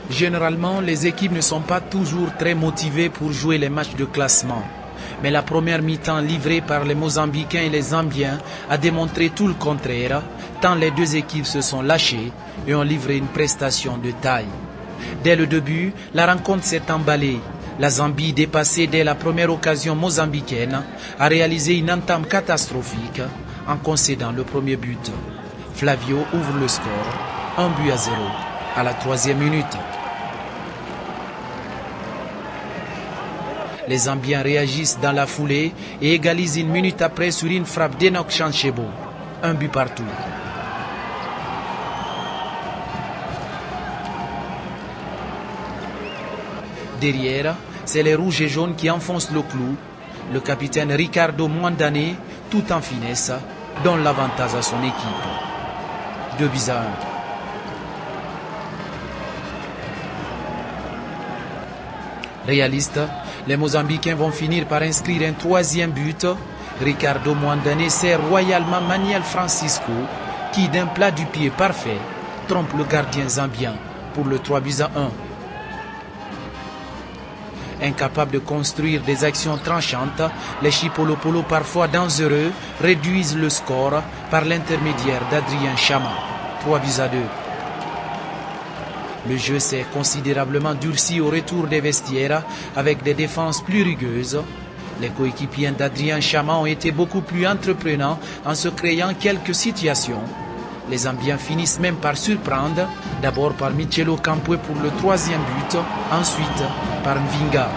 Généralement, les équipes ne sont pas toujours très motivées pour jouer les matchs de classement. Mais la première mi-temps livrée par les Mozambicains et les Zambiens a démontré tout le contraire, tant les deux équipes se sont lâchées et ont livré une prestation de taille. Dès le début, la rencontre s'est emballée. La Zambie, dépassée dès la première occasion mozambicaine, a réalisé une entame catastrophique en concédant le premier but. Flavio ouvre le score, 1-0 à la 3e minute. Les Zambiens réagissent dans la foulée et égalisent une minute après sur une frappe d'Enoch Chanchebo. 1 but partout. Derrière, c'est les rouges et jaunes qui enfoncent le clou. Le capitaine Ricardo Mwandane, tout en finesse, donne l'avantage à son équipe. 2-1. Réaliste, les Mozambicains vont finir par inscrire un 3e but. Ricardo Mwandane sert royalement Manuel Francisco, qui d'un plat du pied parfait trompe le gardien zambien pour le 3-1. Incapables de construire des actions tranchantes, les Chipolopolo, parfois dangereux, réduisent le score par l'intermédiaire d'Adrien Chama. 3-2. Le jeu s'est considérablement durci au retour des vestiaires avec des défenses plus rugueuses. Les coéquipiers d'Adrien Chama ont été beaucoup plus entreprenants en se créant quelques situations. Les Zambiens finissent même par surprendre, d'abord par Michelo Campoué pour le 3e but, ensuite par Nvinga.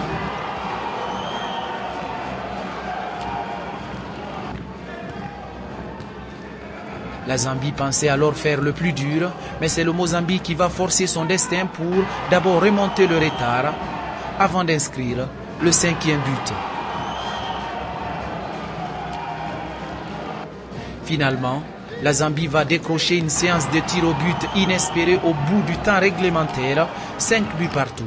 La Zambie pensait alors faire le plus dur, mais c'est le Mozambique qui va forcer son destin pour d'abord remonter le retard, avant d'inscrire le 5e but. Finalement, la Zambie va décrocher une séance de tir au but inespérée au bout du temps réglementaire, 5 buts partout.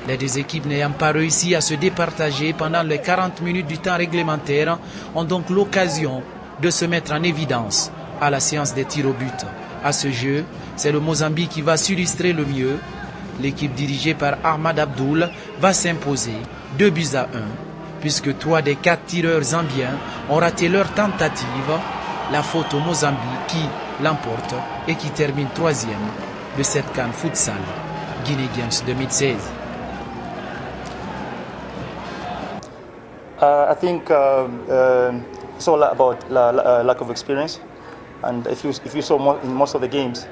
Les deux équipes n'ayant pas réussi à se départager pendant les 40 minutes du temps réglementaire ont donc l'occasion de se mettre en évidence à la séance des tirs au but. À ce jeu, c'est le Mozambique qui va s'illustrer le mieux. L'équipe dirigée par Ahmad Abdoul va s'imposer 2-1, puisque 3 des 4 tireurs zambiens ont raté leur tentative. La faute au Mozambique qui l'emporte et qui termine 3e de cette CAN Futsal Guinea Games 2016. I think it's all about lack of experience, and if you saw in most of the games,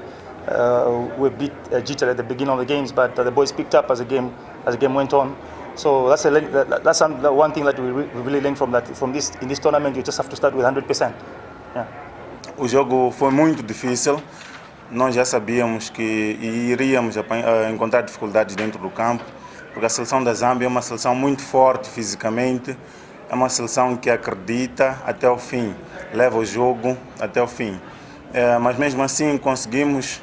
we beat Jita at the beginning of the games, but the boys picked up as the game went on. So that's one thing that we really learned from this in this tournament. You just have to start with 100%. Yeah. O jogo foi muito difícil. Nós já sabíamos que iríamos encontrar dificuldades dentro do campo, porque a seleção da Zâmbia é uma seleção muito forte fisicamente, é uma seleção que acredita até o fim, leva o jogo até o fim. Mas mesmo assim conseguimos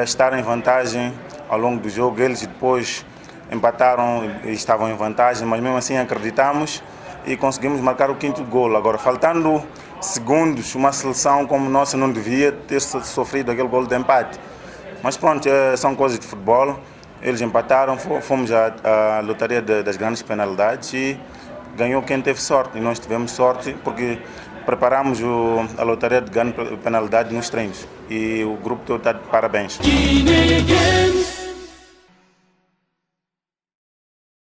estar em vantagem ao longo do jogo. Eles depois empataram e estavam em vantagem, mas mesmo assim acreditamos e conseguimos marcar o 5º golo. Agora, faltando segundos, uma seleção como nossa não devia ter sofrido aquele golo de empate. Mas pronto, são coisas de futebol. Eles empataram, fomos à lotaria das grandes penalidades e ganhou quem teve sorte. E nós tivemos sorte porque preparamos a lotaria de grande penalidade nos treinos. E o grupo todo está de parabéns.